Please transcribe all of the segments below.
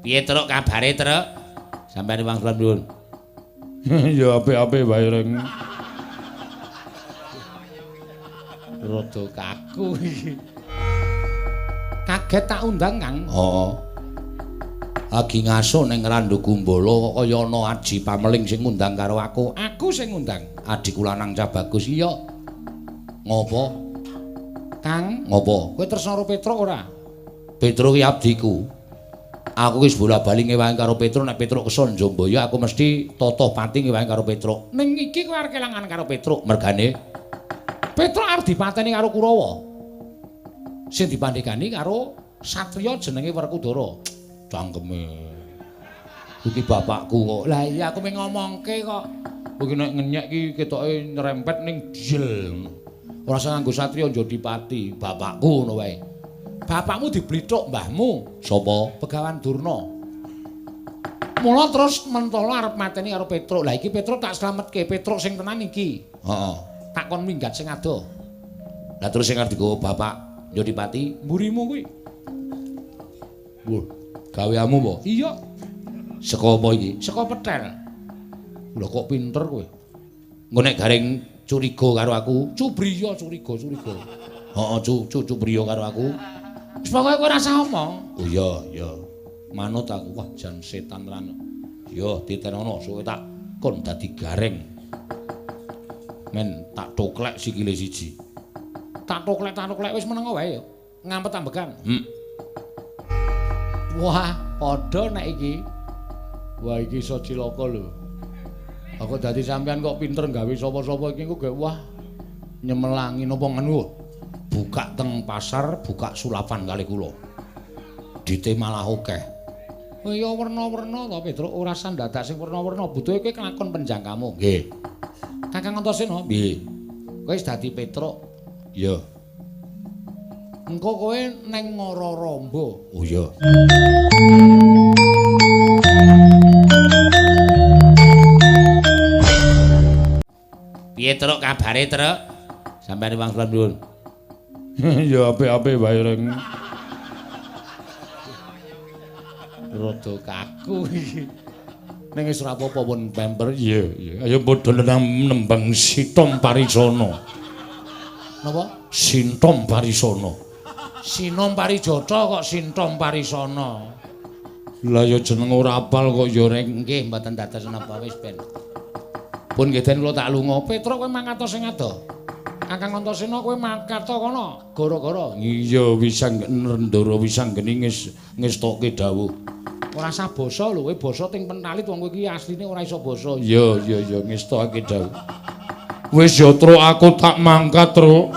Piye Truk kabare Truk? Sampeyan wong kula nuwun. Ya apik-apik wae reng. Rada kaku iki. Kaget tak undang, Kang. Heeh. Lagi ngaso ning Randu Gumbala kok kaya ana Aji Pameling sing ngundang karo aku. Aku sing ngundang. Adikku lanang cah bagus iya. Ngopo? Kang, ngopo? Kowe tresna karo Petruk ora? Petruk ki abdiku. Aku wis bola-bali ngewangi karo Petruk, nek Petruk keson Jombaya aku mesti totoh pati ngewangi karo Petruk. Ning iki kowe arep kelangan karo Petruk, mergane Petruk arep dipateni karo Kurawa. Sing dipandhegani karo satriya jenenge Werkudara. Cangkeme. Iki bapakku kok. Lah iya aku mung ngomongke kok. Kowe nek ngenyek ki ketoke nyerempet ning diel. Ora usah nganggo satriya Jodipati, bapakku ngono wae. Bapakmu diblithuk mbahmu. Sapa? Begawan Durna. Mula terus mentolo arep mateni karo Petruk. Lah iki Petruk tak slametke, Petruk sing tenan iki. Heeh. Tak kon minggat sing ado. Lah terus sing arep digawa bapak Jodipati, mburimu kuwi. Wah, gaweamu apa? Iya. Saka apa iki? Saka petel. Lha kok pinter kowe. Engko nek garing curiga karo aku, cubriya curiga. Heeh, cubriya karo aku. Wis pokoke kowe ora usah omong. Oh iya. Manut aku. Wah, jan setan tenan. Yo ditenono suwe tak kon dadi gareng. Men tak toklek sikile siji. Tak toklek wis meneng wae yo. Ngampet ambekan. Wah, padha nek iki. Wah, iki iso cilaka lho. Aku dadi sampean kok pinter gawe sapa-sapa iki kok wah nyemelangi napa ngono. Buka teng pasar, buka sulapan kali kula. Dite malah akeh. Oh iya werna-werna to Petruk, ora usah dadak sing werna-werna, butuhe kowe kelakon penjangkamu. Nggih. Kakang Antasena, nggih. Kowe wis dadi Petruk. Iya. Engko kowe neng Ngara Ramba. Oh iya. Piye Truk kabare Truk? Sampeyan wong kula nuwun. Ya apik-apik wae reng. Rada kaku iki. Ning wis ora apa-apa pun pemper. Iya. Ayo padha nembang Sitom Parisana. Napa? Sintom Parisana. Sinom Parijata kok Sintom Parisana. Lah ya jeneng ora apal kok ya reng. Nggih, mboten dados napa wis ben. Pun ngeden kula tak lunga. Petruk kowe mangkat sing ado. Kakang Antasena kowe mangkat kono gara-gara. Iya wisang Ndara Wisanggeni ngestoke dawuh. Ora usah basa lho, kowe basa ting pentalit wong kowe iki asline ora iso basa. Iya ngestoke dawuh. Wis ya Truk aku tak mangkat Truk.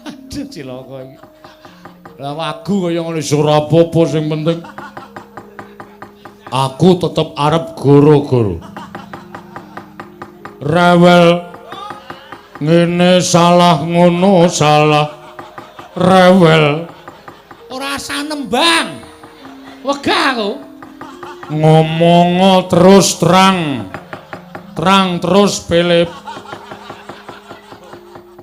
Aduh cilaka iki. Lah wagu kaya ngono wis ora apa-apa sing penting aku tetep arep goro-goro. Rewel ngene salah ngono salah. Rewel. Ora usah nembang. Wegah aku. Ngomong terus terang terus pelip.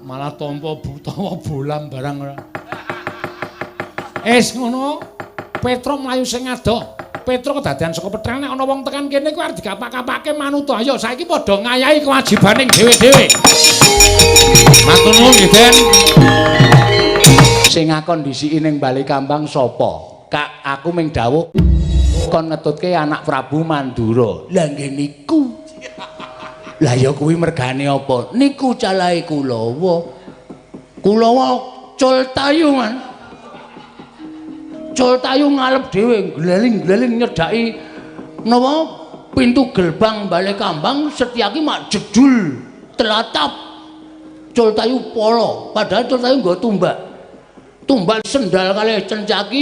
Malah tampa utawa bolam barang ora. Ngono. Petruk mlayu sing adoh. Petruk kedadean saka peteng nek ana wong tekan kene kuwi arep dikapak-kapake manut. Ayo saiki padha ngayahi kewajibaning dhewe-dhewe. Matur nuwun nggih, Den. Sing ngakon disiki ning bali kambang sapa? Kak, aku ming dawuh kon ngetutke anak Prabu Mandura. Lah nggih niku. Lah ya kuwi mergane apa? Niku calahe Kulawa. Kulawa Cultayu man. Cultayu ngalep dhewe, gleling-gleling nyedaki napa pintu gerbang bale kambang Setyaki mak jedul telatap. Cultayu polo, padahal Cultayu nggo tumbak. Tumbak sendal kalih Cencaki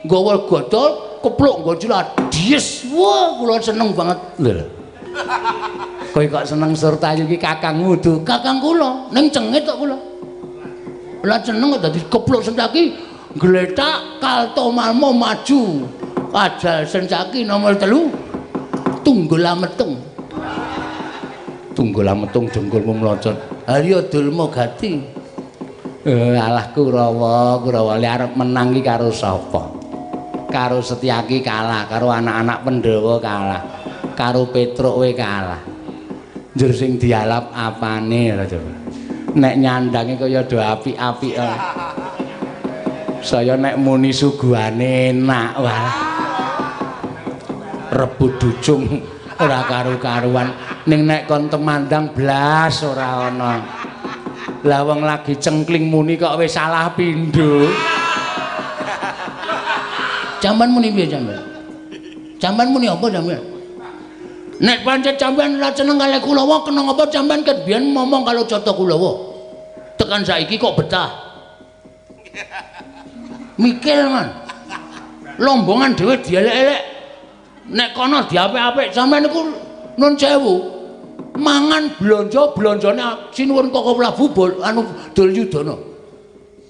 nggawa godhol, kepluk nggo cilat. Dies. Wah, kula seneng banget. Lho. Kowe kok seneng Surtayu iki kakangmu tuh. Kakang kula, ning cengit kok kula. Lah seneng kok dadi kepluk Cencaki. Gletak Kaltomalmo maju. Ajal Sencaki nomor 3. Tunggul ametung. Tunggul ametung jengkulmu mlocot. Harya dulma gati. Alah Kurawa, Kurawa li arep menang iki karo sapa? Karo Setyaki kalah, karo anak-anak Pandhawa kalah. Karo Petruk we kalah. Njur sing dialap apane lho coba. Nek nyandange kaya do apik-apik. Saya nek muni suguhane enak wae. Rebut ducung ora karu-karuan ning nek kon temandang blas ora ana. Lah wong lagi cengkling muni kok wis salah pindho. Jamban muni piye jamban? Jamban muni apa jamban? Nek pancen jamban ora seneng kalih Kulawa kena ngapa jamban ket biyen ngomong kalau Cata Kulawa. Tekan saiki kok betah. Mikir man. Lombongan dhewe dielek-elek. Nek kono diapik-apik sampean niku nun sewu. Mangan blonjone sinuwun Koko Prabu anu Duryudana.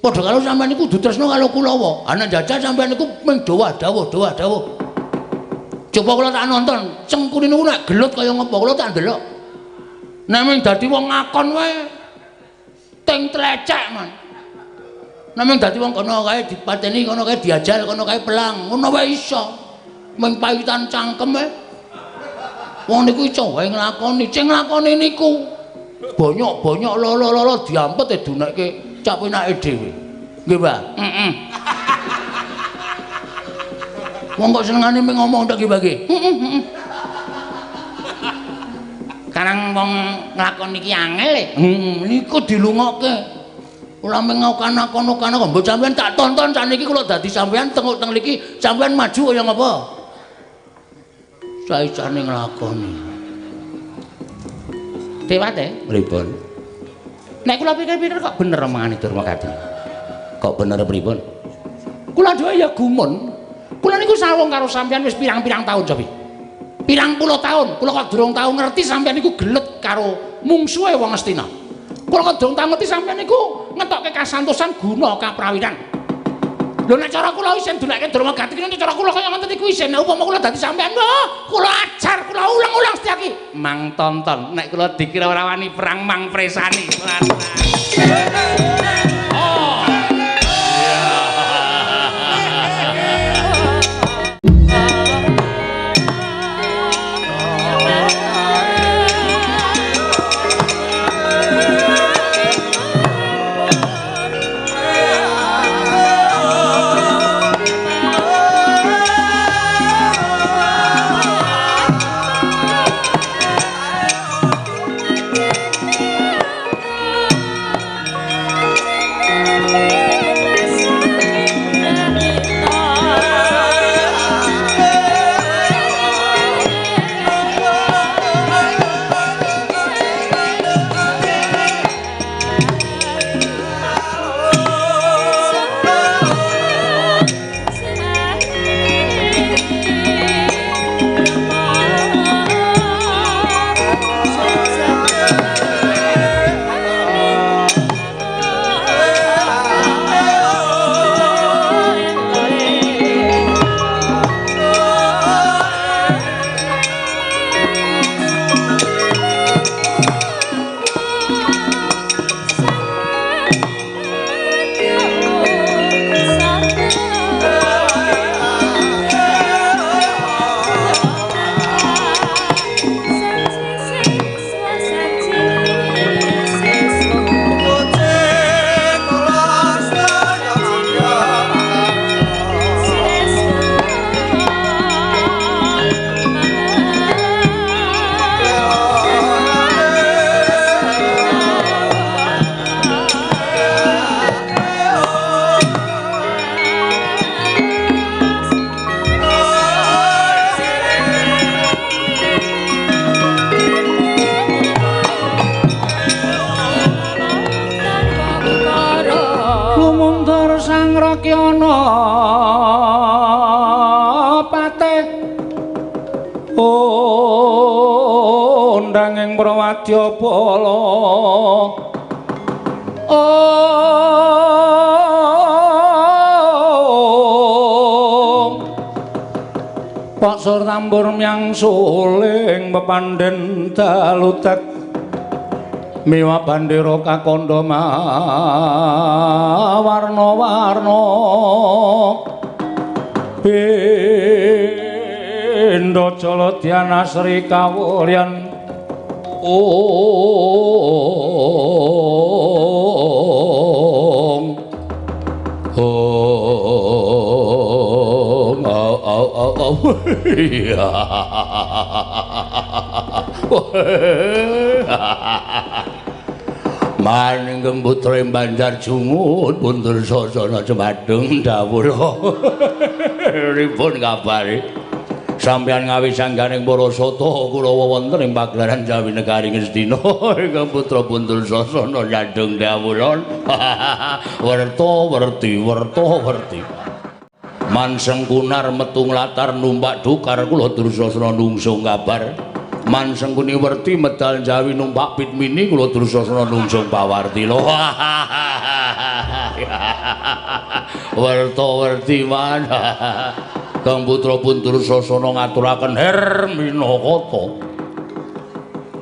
Padha karo sampean niku kudu tresna karo Kulawa. Ana jajal sampean niku mung dawuh. Coba kula tak nonton, cengkune niku nek gelut kaya ngapa kula tak ndelok. Nek mung dadi wong ngakon wae teng tlecek man. Nek mung dadi wong kono kae dipateni, kono kae diajal, kono kae pelang, ngono wae iso. Mung pawitan cangkeme. Wong niku iso wae nglakoni, sing nglakoni niku bonyok-bonyok lolo diampet dunekke cak penake dhewe. Nggih, Mbak? Heeh. Wong kok senengane mung ngomong tok nggih, Mbak? Karang wong nglakoni iki angel e. Niku dilungokke. Kula mengokan-okan kok mbok sampean tak tonton saniki kula dadi sampean tenguk-teng iki sampean maju kaya ngapa? Saisane nglakoni. Dewate, pripun? Nek kula pikir-pikir kok bener omongane Durmakadi. Kok bener pripun? Kula dhewe ya gumun. Kula niku sawung karo sampean wis pirang-pirang taun Sobi. Pirang puluh taun, kula kok durung tau ngerti sampean niku gelet karo mungsuhe wong Astina. Kula kok durung tau ngerti sampean niku ngetokke kasantosan guna kaprawiran. Lho nek cara kula isin doleke Durmagati nek cara kula kaya ngoten iku isin. Nek upama kula dadi sampean, kula ajar, kula ulang-ulang Setyaki. Mang tonton, nek kula dikira ora wani perang mang presani. Ndanging Prawadyabala Pak Sur tambur myang suling pepandhen dalutek miwa bandera kakandha warna-warna Pindha Jaladhyana Sri Kawulyan Maningkang putra Banjar Jungut pundur sasana Cemadung dawuh ripun kabare sampeyan ngawi sangganing para sata kula wonten ing pagelaran Jawi Negari Ngastina ingkang putra pundur sasana Cemadung dawuh werta-werti Manseng Kunar metu nglatar numpak dukar kula Dursasana nungsung kabar Manseng Kuni werti medal Jawi numpak Pitmini kula Dursasana nungsung pawarti lho werta-werti man Kang putra pun Dursasana ngaturaken Hermina Kata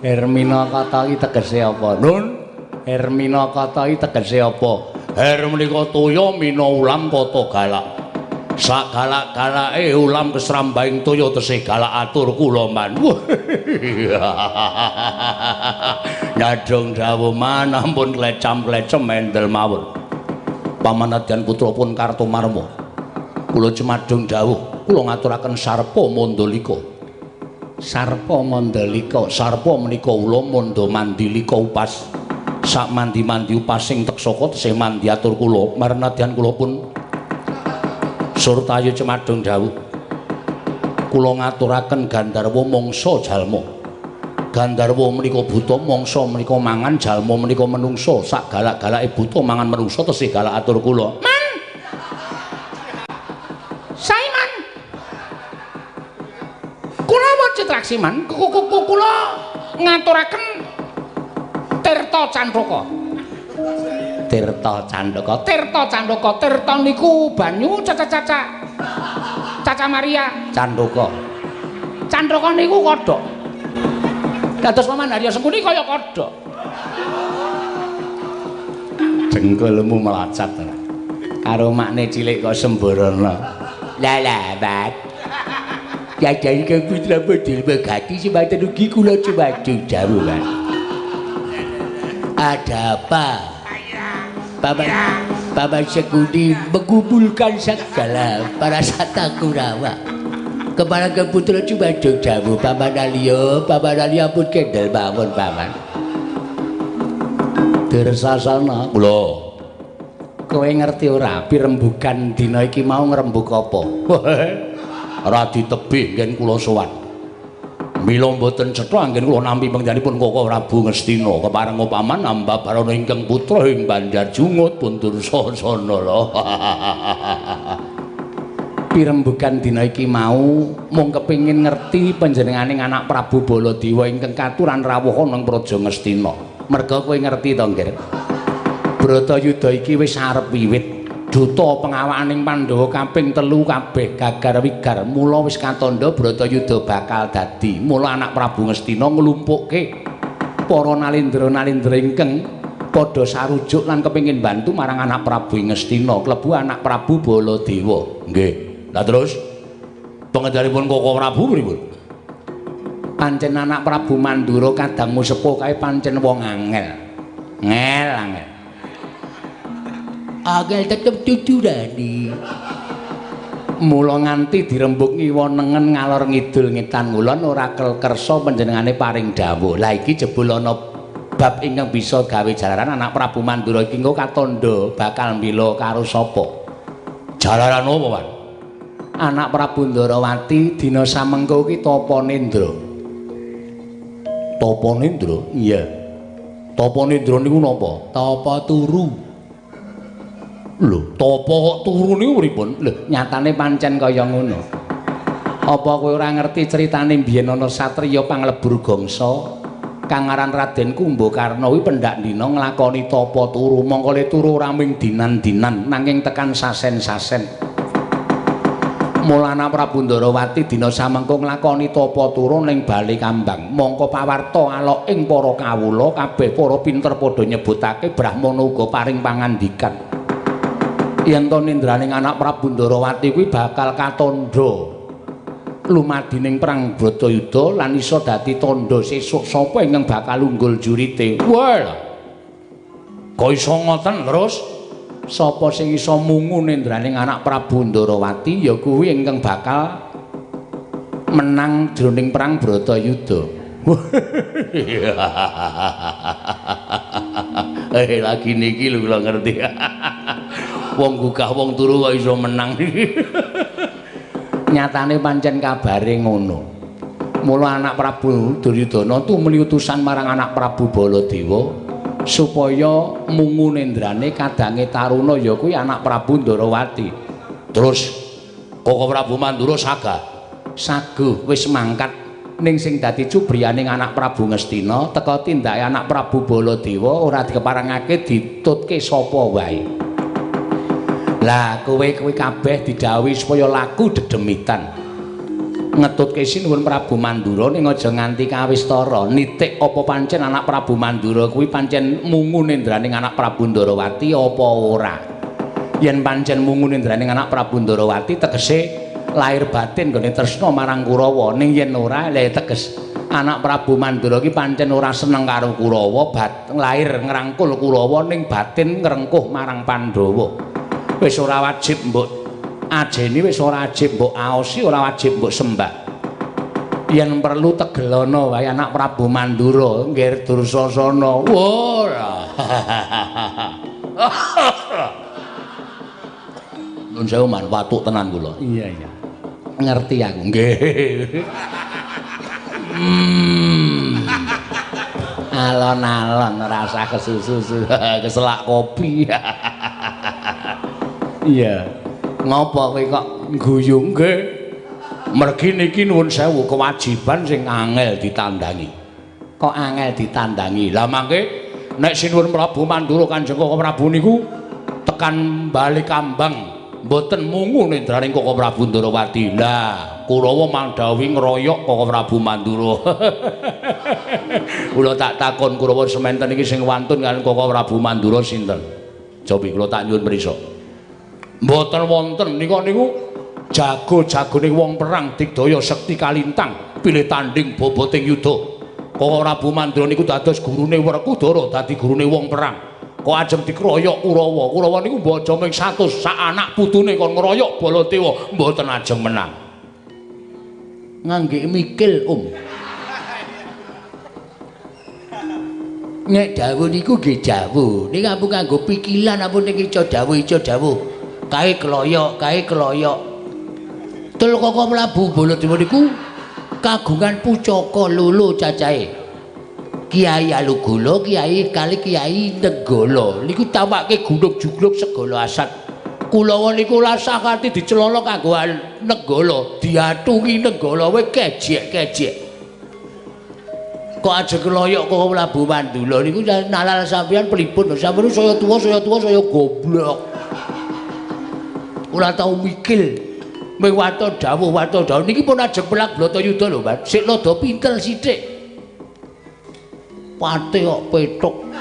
Hermina Kata iki tegese apa Nun Hermina Kata iki tegese apa Her menika toya mina ulam kata galak sak galak-galake ulam kesrambaing toya tesih galak atur kula man nyadong dawuh man ampun klecam-klecem mendel mawon pamanadyan putra pun Kartomarma kula Cemadung dawuh kula ngaturaken sarpa mandalika sarpa menika ula manda mandilika upas sak mandi-mandi upasing teksaka tesih mandi atur kula marnadyan kula pun Surtayu Cemadung dawuh kula ngaturaken Gandharwa mangsa jalma Gandharwa menika buta mangsa menika mangan jalma menika menungsa sak galak-galake buta mangan menungsa tesih galak atur kula man Saiman kula wacitraksi man kula ngaturaken Tirta Candaka Tirta niku banyu Caca Maria Candaka niku kodhok dados Paman Harya Sengkuni kaya kodhok jengkulmu melacat karo makne cilik kok sembarana lah bat jajane Kang Putra Badil Megati semanten ugi kula Cemadung dawuh kan ada apa Paman Sengkuni mengumpulkan segala para sata Kurawa kepada Kang Putra Cemadung dawuh Paman Alya pun kendel mawon Paman Dirsasana lho kowe ngerti ora pirembugan dina iki mau ngrembug apa ora ditebih nggen kula sowan mila mboten cetha anggen kula nampi pangjanipun Koko Prabu Ngastina kepareng Paman nambah barana ingkang putra ing Banjar Jungut pun Dursasana lho pirembugan dina iki mau mung kepengin ngerti panjenenganing anak Prabu Baladewa ingkang katuran rawuh nang Praja Ngastina merga kowe ngerti to nggih Bratayuda iki wis arep wiwit duta pengawakaning Pandhawa kaping 3 kabeh gagar wigar mula wis katandha Bratayuda bakal dadi mula anak Prabu Ngastina nglumpukke para nalendra-nalendra ingkang padha sarujuk lan kepengin bantu marang anak Prabu Ngastina klebu anak Prabu Baladewa nggih lah terus pengendalipun Koko Prabu pripun pancen anak Prabu Mandura kadangmu sepuh kae pancen wong angel tetep dudurani mula nganti dirembug ngiwa nengen ngalor ngidul ngetan ngulon ora kersa panjenengane paring dawuh lah iki jebul ana bab ingkang bisa gawe jalaran anak Prabu Mandura iki engko katandha bakal mbela karo sapa jalaran apa Pak anak Prabu Ndarawati dina samengko iki Tapanendra iya Tapanendra niku napa tapa turu lho tapa kok turu niku pripun lho nyatane pancen kaya ngono apa kowe ora ngerti critane biyen ana satriya panglebur gangsa kang aran Raden Kumbakarna kuwi pendak dina nglakoni tapa turu mongko le turu ora mung dinan-dinan nanging tekan sasen-sasen Mulana Prabu Ndarawati dina samengko nglakoni tapa turu ning Bali Kambang mongko pawarta alok ing para kawula kabeh para pinter padha nyebutake Brahmana uga paring pangandikan yen to nindraning anak Prabu Ndarawati kuwi bakal katandha lumadining perang Bratayuda lan isa dadi tandha sesuk sapa ingkang bakal unggul jurite. Wah. Kok iso ngoten terus sapa sing iso mungu nindraning anak Prabu Ndarawati ya kuwi ingkang bakal menang jroning perang Bratayuda. Lagi niki lho kula ngerti. Wong gugah wong turu kok iso menang. Nyatane pancen kabare ngono. Mula anak Prabu Duryudana tumuli utusan marang anak Prabu Baladewa supaya mungu nendrane kadange taruna ya kuwi anak Prabu Ndarawati. Terus Koko Prabu Mandura saguh wis mangkat ning sing dadi cubriyaning anak Prabu Ngastina teka tindake anak Prabu Baladewa ora dikeparengake ditutke sapa wae. Lah kowe kabeh didhawuhi supaya laku dedemitan. Ngetutke sinuwun Prabu Mandura ning aja nganti kawistara. Nitik apa pancen anak Prabu Mandura kuwi pancen mungu nendraning anak Prabu Ndarawati apa ora. Yen pancen mungu nendraning anak Prabu Ndarawati tegese lahir batin nggone tresna marang Kurawa. Ning yen ora lha teges anak Prabu Mandura ki pancen ora seneng karo Kurawa, lahir ngrangkul Kurawa ning batin ngrengkuh marang Pandhawa. Wis ora wajib mbok ajeni, wis ora wajib mbok aosi, ora wajib mbok sembah. Yen perlu tegelono wae anak Prabu Mandura nggih Dursasana. Ora. Nun sewu man watuk tenan kula. Iya. Ngerti aku. Nggih. Alon-alon rasa kesusu, keselak kopi. Iya. Ngopo kowe kok guyu nggih? Mergi niki nuwun sewu kewajiban sing angel ditandangi. Kok angel ditandangi? Lah mangke nek sinuwun Prabu Mandura Kanjeng Koko Prabu niku tekan bali kambang mboten mungu nendraning Koko Prabu Ndarawati. Lah Kurawa mandhawi ngeroyok Koko Prabu Mandura. Kula tak takon Kurawa sementen iki sing wantun kaliyan Koko Prabu Mandura sinten? Cobi kula tak nyuwun prisa. Mboten wonten nika niku jago-jagone wong perang digdaya sekti kalintang pilih tanding boboting yuda. Koko Prabu Mandura niku dados gurune Werkudara dadi gurune wong perang. Kok ajeng dikroyok Kurawa. Kurawa niku baja ming 100 sak anak putune kon ngeroyok Baladewa mboten ajeng menang. Ngangge mikil, Nek dawuh niku nggih dawuh. Ning ampun kanggo pikilan ampun niki ica dawuh. Kae keloyok. Tul Koko Prabu Baladewa niku kagungan pucaka loro cacahe. Kiai Alugala, Kiai kali Kiai Nenggala. Niku tawakke gunung-jugluk segala asat. Kulawa niku lasakati dicelana kanggo Nenggala, diatungi Nenggala wae kejek-kejek. Kok aja keloyok Koko Prabu Mandura niku nalal sampeyan pripun? Sampeyan saya tuwa saya goblok. Ora tau mikil. Ming wato dawuh niki pun ajeng pelak Bratayuda lho, Mas. Sik rada pinter sithik. Pate kok petuk.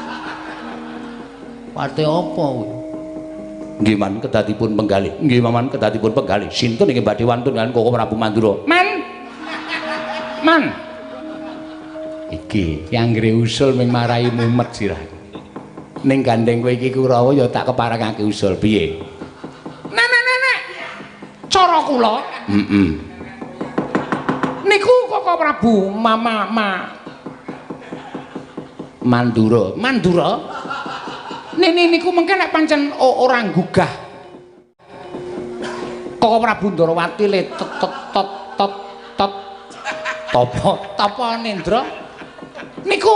Pate apa kuwi? Nggih man kedatipun penggalih. Nggih maman kedatipun penggalih. Sinten inggih badhe wantun kaliyan Koko Prabu Mandura? Man. Iki anggere usul ming marai mumet sirah. Ning gandeng kowe iki Kurawa ya tak keparengake usul piye? Nenek. Cara kula. Niku Koko Prabu Mandura. Nene niku mengke nek pancen ora gugah. Koko Prabu Ndarawati le tot. Tapa Nendra? Niku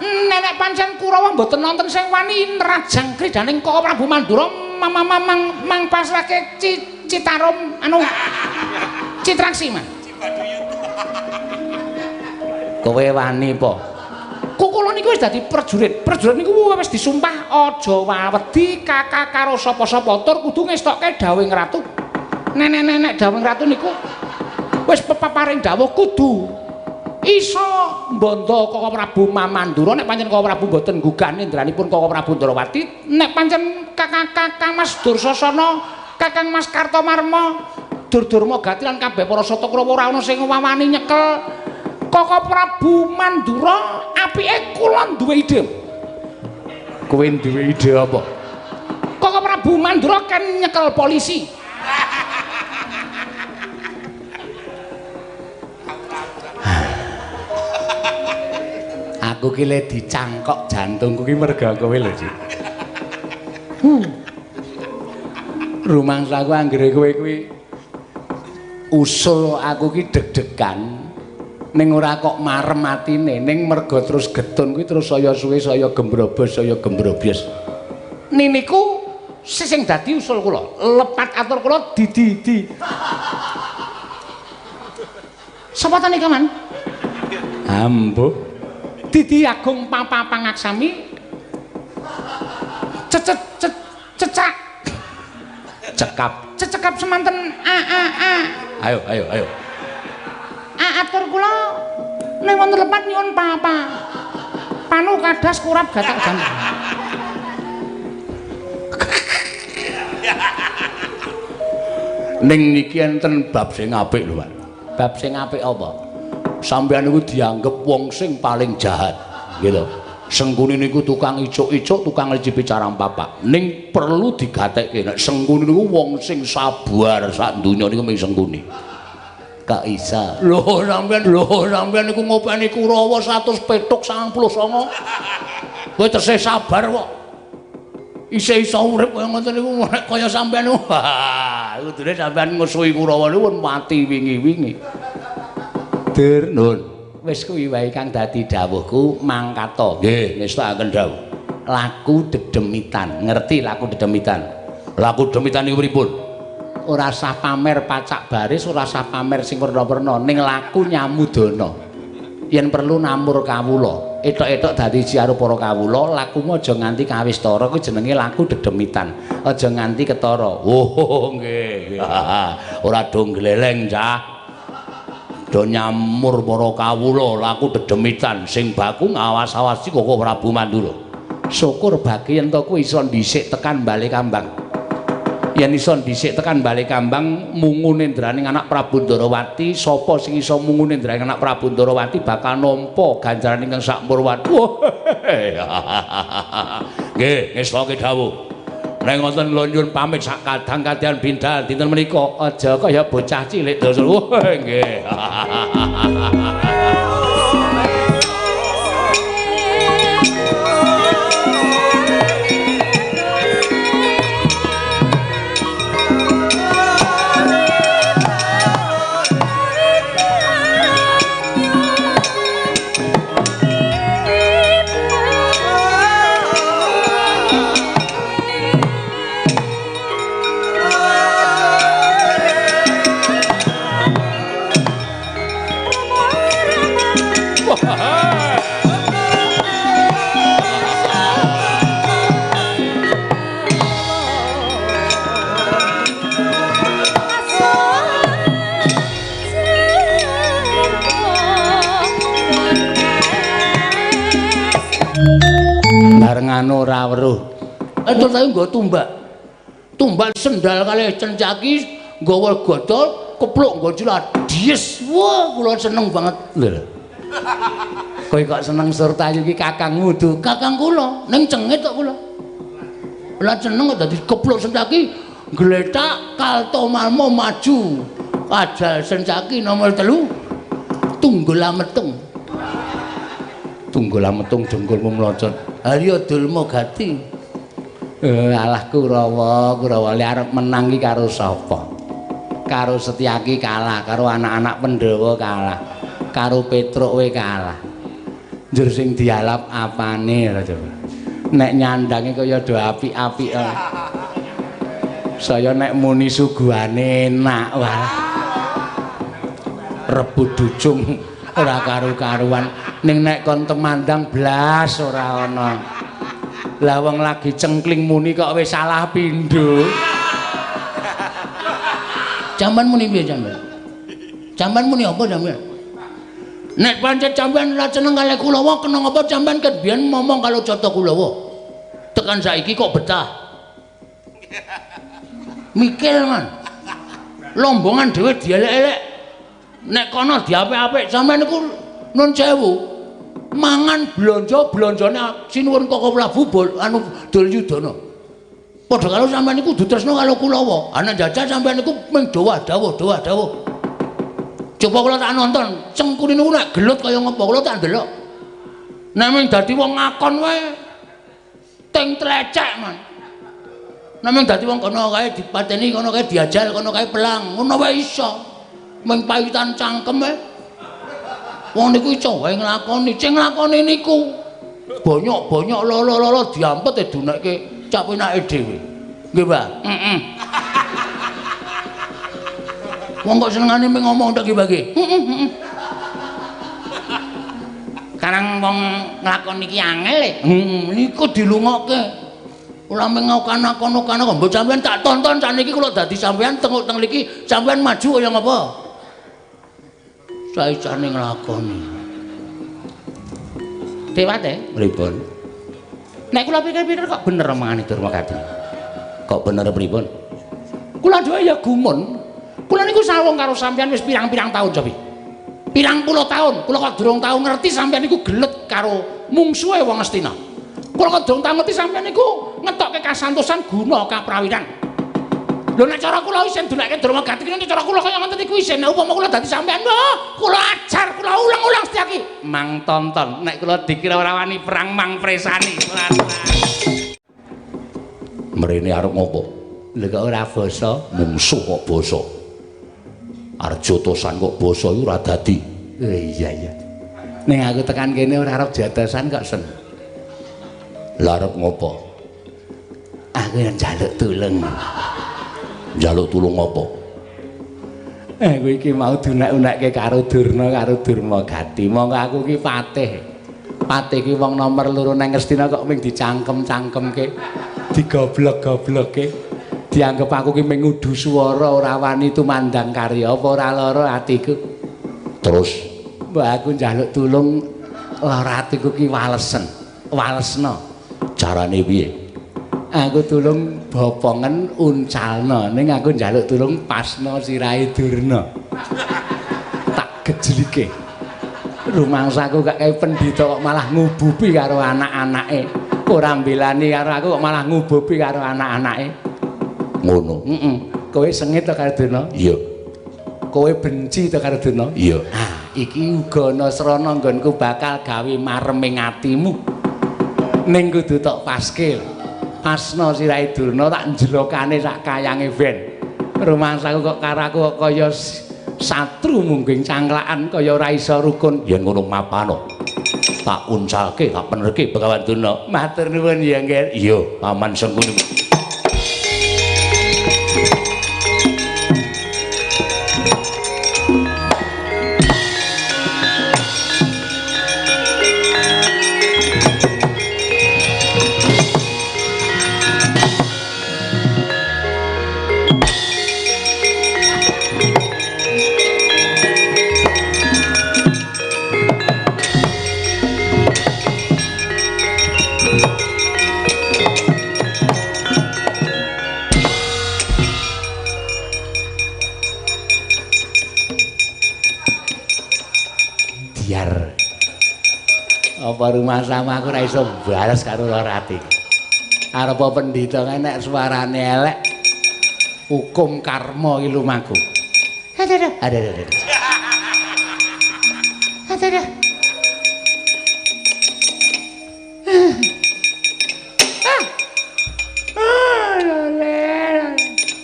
nenek pancen Kurawa mboten nonton sing wani nrajang kridaning Koko Prabu Mandura mang pasrahke Citarum anu Citraksi man. Kowe wani po? Kula niku wis dadi prajurit. Prajurit niku wis disumpah aja wedi kakak karo sapa-sapa tur kudu ngestokke dawuhing ratu. Nenek-nenek dawuhing ratu niku wis peparing dawuh kudu iso Sambanda Koko Prabu Mamandura nek pancen Koko Prabu boten gugah indranipun Koko Prabu Ndrawati nek pancen Kakang Mas Dursasana Kakang Mas Kartomarma Durdurma Gati lan kabeh para Satakrawa ora ana sing wawani nyekel Koko Prabu Mandura apike kula duwe ide. Kowe duwe ide apa? Koko Prabu Mandura kan nyekel polisi. Aku ki le dicangkok jantungku ki merga kowe lho, Dik. Rumangsaku anggere kowe kuwi usul aku ki deg-degan ning ora kok marem atine ning merga terus getun kuwi terus saya suwe saya gembrobos saya gembrobyes. Niniku sing dadi usul kula, lepat atur kula di. Sapa ta nika, Man? Ambo. Didi Agung Papa Pangaksami cecak cekap semanten ayo atur kula ning wonten lepat nyuwun Papa panu kadas kurap gatak jantung ning niki enten bab sing apik lho Pak. Bab sing apik apa? Sampeyan niku dianggep wong sing paling jahat gitu. Sengkuni niku tukang icuk-icuk, tukang licipi carang papa. Ning perlu digatekke nek Sengkuni niku wong sing sabar sak donya niku mung Sengkuni. Kak Isa. Lho sampeyan niku ngopeni Kurawa 100 petuk 99. Kowe tesih sabar kok. Isih iso urip kaya ngoten niku nek kaya sampeyan niku. Wah, kudune sampeyan ngusuhi Kurawa niku mati wingi-wingi. Dur nun. Wis kuwi wae kang dadi dawuhku mangkata. Nggih, nestakaken dawuh. Laku dedemitan. Ngerti laku dedemitan? Laku dedemitan niku pripun? Ora usah pamer pacak baris, ora usah pamer sing werna-werna, ning laku nyamudana. Yen perlu namur kawula. Etok-etok dadi jiaru para kawula, lakumu aja nganti kawistara kuwi jenenge laku dedemitan. Aja nganti ketara. Oh, nggih. Ora do gleleng, Cah. Do nyamur para kawula laku dedemitan sing baku ngawas-awasi Koko Prabu Mandura. Syukur bagi yen to kuwi iso dhisik tekan Bale Kambang. Yen iso dhisik tekan Bale Kambang mungu nendraning anak Prabu Ndrawati, sapa sing iso mungu nendraning anak Prabu Ndrawati bakal nampa ganjaran ingkang sak murwati. Nggih, ngestoke dawuh. Nek ngoten kula nyuwun pamit sak kadang-kadang bindal dinten menika aja kaya bocah cilik dosa. Nggih. Barengano ora weruh. Entuk ta nggo tumbak. Tumbak sendal kalih cencaki nggawa godhol, kepluk nggo cilat. Dies. Wah, kula seneng banget. Lho. Kowe kok seneng Surtayu iki kakangmu tuh. Kakang kula ning cengit kok kula. Lah seneng kok dadi kepluk cencaki gletak Kaltomarma maju. Ajal cencaki nomor 3. Tunggul ametung. Tunggul ametung jengkulmu mlocot. Arya Dulma Gati. Alah Kurawa li arep menang iki karo sapa? Karo Setyaki kalah, karo anak-anak Pandhawa kalah, karo Petruk we kalah. Njur sing dialap apane lho coba. Nek nyandange kaya do apik-apik. Saya nek muni suguhane enak wae. Rebut dujung ora karu-karuan. Ning nek kon temandang blas ora ana. Lah wong lagi cengkling muni kok wis salah pindho. Jamban muni piye jamban? Jamban muni apa jamban? Nek pancen sampean ora seneng kalih Kulawa, kena ngapa sampean ket biyen ngomong kalau Cata Kulawa. Tekan saiki kok betah. Mikir man. Lombongan dhewe dielek-elek. Nek kono diapik-apik sampean niku nun sewu. Mangan blonjone sinuwun Koko Prabu anu Duryudana. Padha karo sampean niku kudu tresna karo Kulawa. Ana jajal sampean niku mung dawuh. Coba kula tak nonton, cengkune niku nek gelut kaya ngapa kula tak ndelok. Nek mung dadi wong ngakon wae ting tlecek man. Nek mung dadi wong kono kae dipateni, kono kae diajal, kono kae pelang, ngono wae iso. Mung pawitan cangkeme. Wong niku iso wae nglakoni, sing nglakoni niku bonyok-bonyok lolo-lolo diampet dunekke cak penake dhewe. Nggih, Mbah? Heeh. Wong kok senengane mung ngomong tok nggih, Mbah. Karang wong nglakoni iki angel e. Niku dilungokke. Ora mung ngokan-okan kok mbok sampean tak tonton saniki kula dadi sampean tenguk teng mriki sampean maju kaya ngapa? Saisane nglakoni. Dewate, pripun? Nek kula pikir-pikir kok bener omongane Durmakadi. Kok bener pripun? Kula dhewe ya gumun. Kula niku sawung karo sampean wis pirang-pirang taun, Jopi. Pirang puluh taun, kula kok durung tau ngerti sampean niku gelet karo mungsuhe wong Astina. Kula kok durung tau ngerti sampean niku ngetokke kasantosan guna kaprawiran. Lho nek cara kula isin dulekke Durmagati kene cara kula kaya ngoten iku isin. Nek upama kula dadi sampean, kula ajar, kula ulang-ulang setyaki. Mang tonton, nek kula dikira ora wani perang mang presani. Mrene arep ngopo? Lha kok ora basa, mungsuh kok basa. Arjotosan kok basa iku ora dadi. Iya. Ning aku tekan kene ora arep jatosan kok sen. Lah arep ngopo? Aku yang njaluk tulung. Njaluk tulung apa? Kowe iki mau dunek-unekke karo Durna karo Durmagati. Monggo aku iki patih. Patih ki wong nomor 2 nang Astina kok mung dicangkem-cangkemke, digoblok-goblokke. Dianggep aku ki mung ngudu swara ora wani tumandang karya apa ora lara atiku. Terus mbak aku njaluk tulung lara atiku ki walesna. Carane piye? Aku tulung bopongen uncalna ning aku njaluk tulung pasna sirahe Durna. Tak gejlike. Rumangsaku gak kaya pendhita kok malah ngububi karo anak-anake. Ora mbelani karo aku kok malah ngububi karo anak-anake. Ngono. Kowe sengit to karo Durna? Iya. Kowe benci to karo Durna? Iya. Ah, iki uga ana srana nggonku bakal gawe mareming atimu. Ning kudu tok paskil. Pasna sirahe Durna tak njlokane sak kayange ben. Rumangsaku kok karo aku kok kaya satru mungging cangklakan kaya ora iso rukun. Yen ngono mapano. Tak uncalke, tak penerke Begawan Durna. Matur nuwun ya, Nggih. Iya, Paman Sengkuni. Apa rumah sama aku ora iso balas karo Lorati. Arep pendhita nek suarane elek hukum karma iki lumaku. Ada.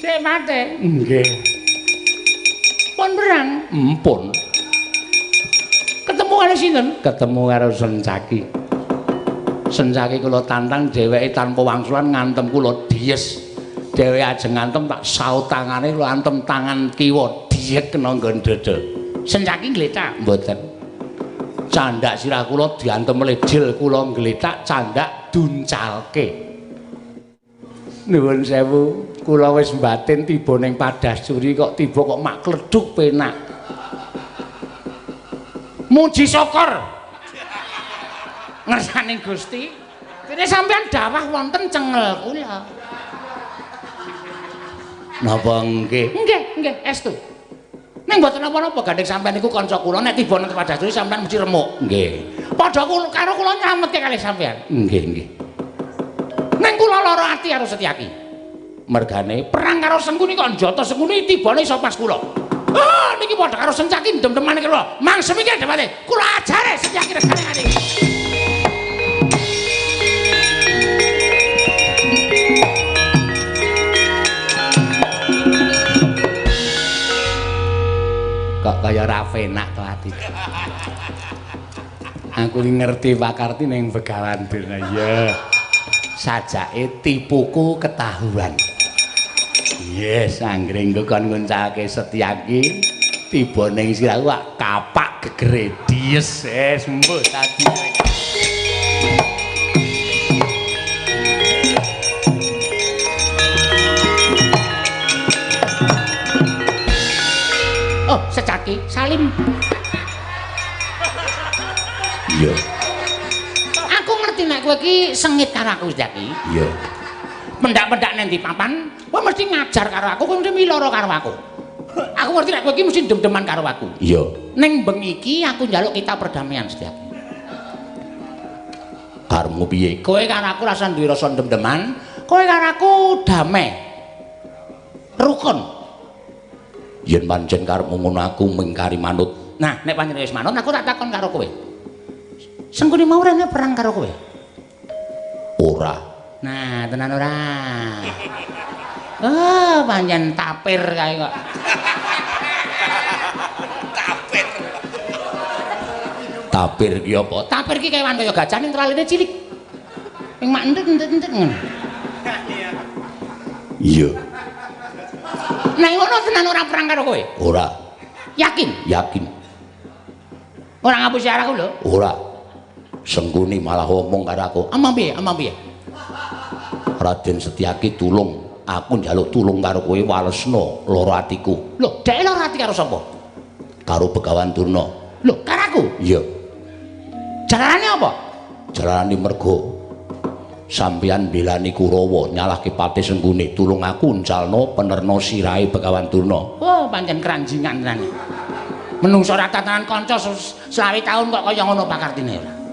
Cek mate. Nggih. Pun perang? Empun. Ketemu karo sinten? Ketemu karo Sencaki. Sencaki kula tantang dheweke tanpa wangsulan ngantem kula dies. Dheweke ajeng ngantem tak saut tangane kula antem tangan kiwa diek kena nggon dada. Sencaki ngletak mboten. Candhak sirah kula diantem lejil kula ngletak candhak duncalke. Nuwun sewu, kula wis batin tiba ning Padasuri kok tiba kok mak kledhuk penak. Muji syukur. Ngersani Gusti. Dene sampean dawah wonten cengel kula. Napa nggih? Nggih, estu. Ning mboten napa-napa gandeng sampean niku kanca kula nek tiba nang tempat dados sampean mesti remuk. Nggih. Padha karo kula nyametke kalih sampean. Nggih. Ning kula lara ati karo Setyaki. Mergane perang karo Sengkuni kok njata Sengkuni tibane iso pas kula. Ah, niki padha karo Setyaki dem-deman kula. Mangsa iki depate. Kula ajare Setyaki regane ngene. Kok kaya ra penak to ati. Aku ngerti pakarti ning Begawan Durna ya. Sajake tipuku ketahuan. Yes, anggringku kon nguncake Setyaki tiba ning siraku kapak gegere dies sembuh tadi. Oh, Setyaki, salim. Iya. Aku ngerti nek kowe iki sengit karo aku, Setyaki. Iya. Pendak-pendak nang ndi papan, kowe mesti ngajar karo aku, kowe mesti miloro karo aku. Aku ngerti nek kowe iki mesti dem-deman karo aku. Iya. Ning bengi iki aku njaluk kita perdamaian, Setyaki. Karemu piye? Kowe karo aku rasa duwe rasa dem-deman, kowe karo aku damai. Rukun. Yen pancen karepmu ngono aku mingkari manut. Nah, nek pancen wis manut aku tak takon karo kowe. Sengkuni mau rene perang karo kowe? Ora. Nah, tenan ora. Oh, pancen tapir kae kok. Tapir. Tapir ki apa? Tapir ki kewan kaya gajah ning traline cilik. Ping mak entet-entet ngono. Iya. Nah, ngono tenan ora perang karo kowe? Ora. Yakin? Yakin. Ora ngapusi arahku lho? Ora. Sengkuni malah ngomong karo aku. Amang piye? Raden Setyaki tulung. Aku njaluk tulung karo kowe walesna lara atiku. Lho, dhek lara ati karo sapa? Karo Begawan Durna. Lho, karo aku? Iya. Jalarane apa? Jalarane mergo sampeyan belani Kurawa nyalahke Patih Sengkuni, tulung aku uncalno penerno sirahe Begawan Durna. Oh, pancen keranjingan tenan. Menungso ra tatanan kanca 20 taun kok kaya ngono pakartine.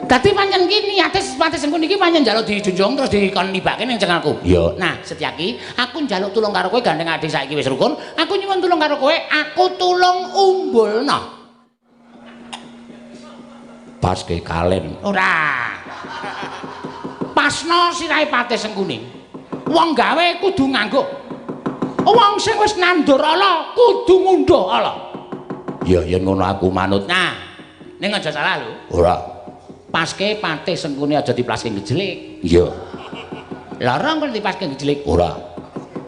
Dadi pancen ki niate Patih Sengkuni iki pancen njaluk dijunjung terus dikon nibake ning cengalku. Iya. Nah, Setyaki, aku njaluk tulung karo kowe gandeng adik saiki wis rukun. Aku nyuwun tulung karo kowe, aku tulung umbulna. Pas ke kalen. Ora. Pasno sirahe Patih Sengkuni. Wong gawe kudu nganggo. Wong sing wis nandur ala kudu ngundhuh ala. Ya yen ngono aku manut. Nah, ning aja salah lho. Ora. Paske Patih Sengkuni aja diplaske ngejelik. Iya. Larang kok diplaske ngejelik. Ora.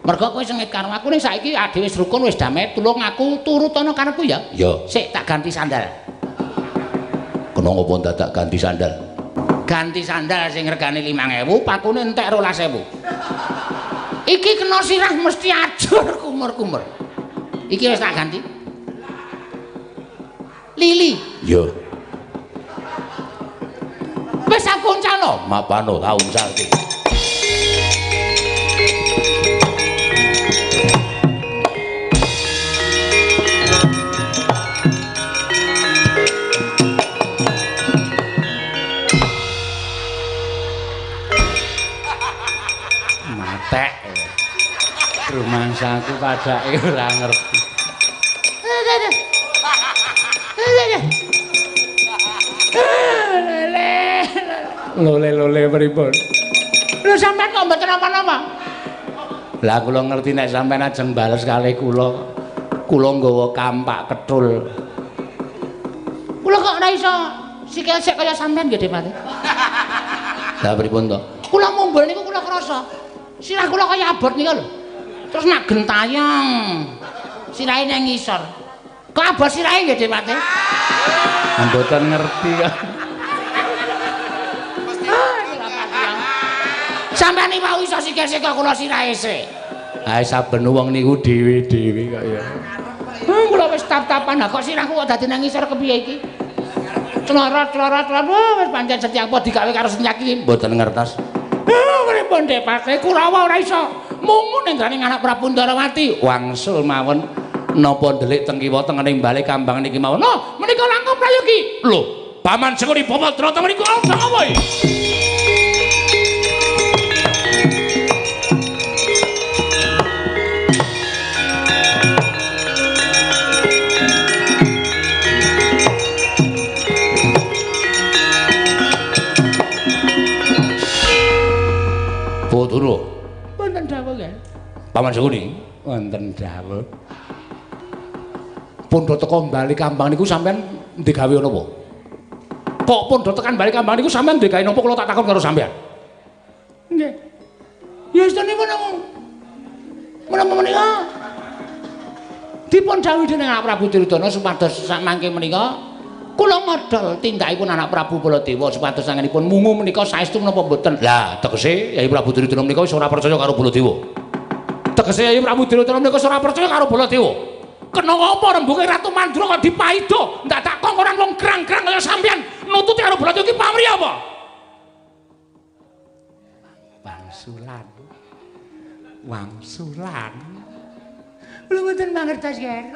Mergo kowe sengit karo aku ning saiki adhe wis rukun wis damai, tulung aku turut ana karepku ya. Iya. Sik tak ganti sandal. Kena ngopo dadak ganti sandal? Ganti sandal sing regane 5.000, pakune entek 12.000. Iki kena sirah mesti ajur kumur-kumur. Iki wis tak ganti. Lili. Yo. Wis aku uncalno. Mapano tak uncalke. Rumangsaku padake ora ngerti. Lole pripun? Lho sampean kok mboten apa-apa? Lah kula ngerti nek sampean ajeng bales kalih kula. Kula nggawa kampak kethul. Kula kok ora iso sikil sik kaya sampean nggih, Depati. Lah pripun to? Kula mumbul niku kula krasa. Sirah kula kaya abot nika lho. Terus nak gentayang sirahe nang ngisor. Kok abot sirahe nggih, Depati? Mboten ngerti kok. Sampeyan iki mau iso sikil-sikil kula sirahe sik. Ha saben wong niku dhewe-dhewe kok ya. Kula wis tap-tapan kok sirahku kok dadi nang ngisor kepiye iki? Clorot wis pancen Setyaki apa digawe karo Setyaki mboten ngertos. Pripun Dek Pate Kurawa ora iso mungu nendraning anak Prabu Ndarawati. Wangsul mawon napa ndelik teng kiwa tengening bali kambang niki mawon. No, menika langkung prayogi. Lho, Paman Sengkuni Bapatra teng mriku apa iki? Bodoro. Wonten dawuh nggih. Paman Sengkuni, wonten dawuh. Pun do teka bali kambang niku sampean digawe napa? Kok pun do tekan bali kambang niku sampean digawe napa kula tak takon karo sampean? Nggih. Ya istanipun menapa menika? Dipun dawuhi dening anak Prabu Duryudana supados sak mangke menika kula modal tindakipun anak Prabu Baladewa supados sangenipun mungu menika saestu menapa mboten. Lah tegese Yai Prabu Duryudana menika wis ora percaya karo Baladewa. Tegese Yai Prabu Duryudana menika wis ora percaya karo Baladewa. Kena apa rembuge Ratu Mandura kok dipaido ndak tak kongkonan wong grang-grang kaya sampean nututi karo Baladewa iki pamrih apa? Wangsulan. Kula mboten mangertos, Ger.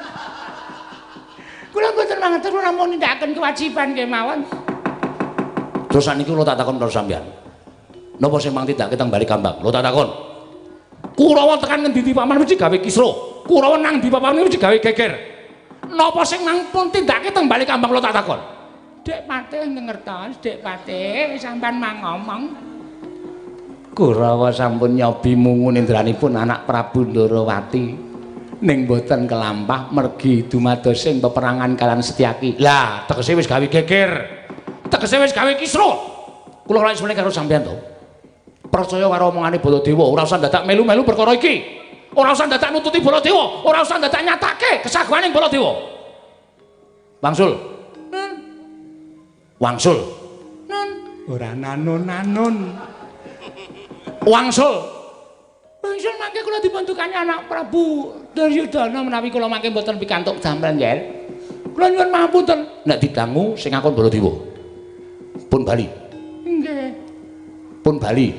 Kula mboten mangertos kula namung nindakaken kewajiban kemawon. Terus saniki kula tak takon karo sampean. Napa sing mang tindake teng bali kambang? Kula tak takon. Kurawa tekan ngendi Paman mesti gawe kisra. Kurawa nang ndi Paman mesti gawe geger. Napa sing mang pun tindake teng bali kambang kula tak takon. Dek Patih ngertos, Dek Patih sampean mang ngomong. Kurawa sampun nyobi mungu nindranipun anak Prabu Ndarawati ning boten kelampah mergi dumados ing peperangan kalian Setyaki. Lah, tegese wis gawe geger. Tegese wis gawe kisra. Kula ora isone karo sampean to. Percaya karo omongane Baladewa, ora usah dadak melu-melu perkara iki. Ora usah dadak nututi Baladewa, ora usah dadak nyatake kesaguhaning Baladewa. Wangsul. Wangsul. Ora nanun-nanun. Wangsul. Wangsul mangke kula dipuntukani anak Prabu Duryudana menawi kula mangke mboten pikantuk damel nggih. Kula nyuwun mahapunten nek didangu sing ngakon Baladewa. Pun bali. Nggih. Pun bali.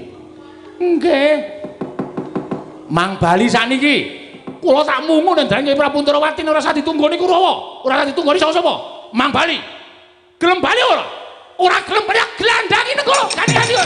Nggih. Mang bali sakniki. Kula tak mungu nendhange Prabu Ndarawati ora usah ditunggoni Kurawa. Ora usah ditunggoni sapa-sapa. Mang bali. Gelem bali ora? Ora gelem bali glandangi negara. Kani-kani.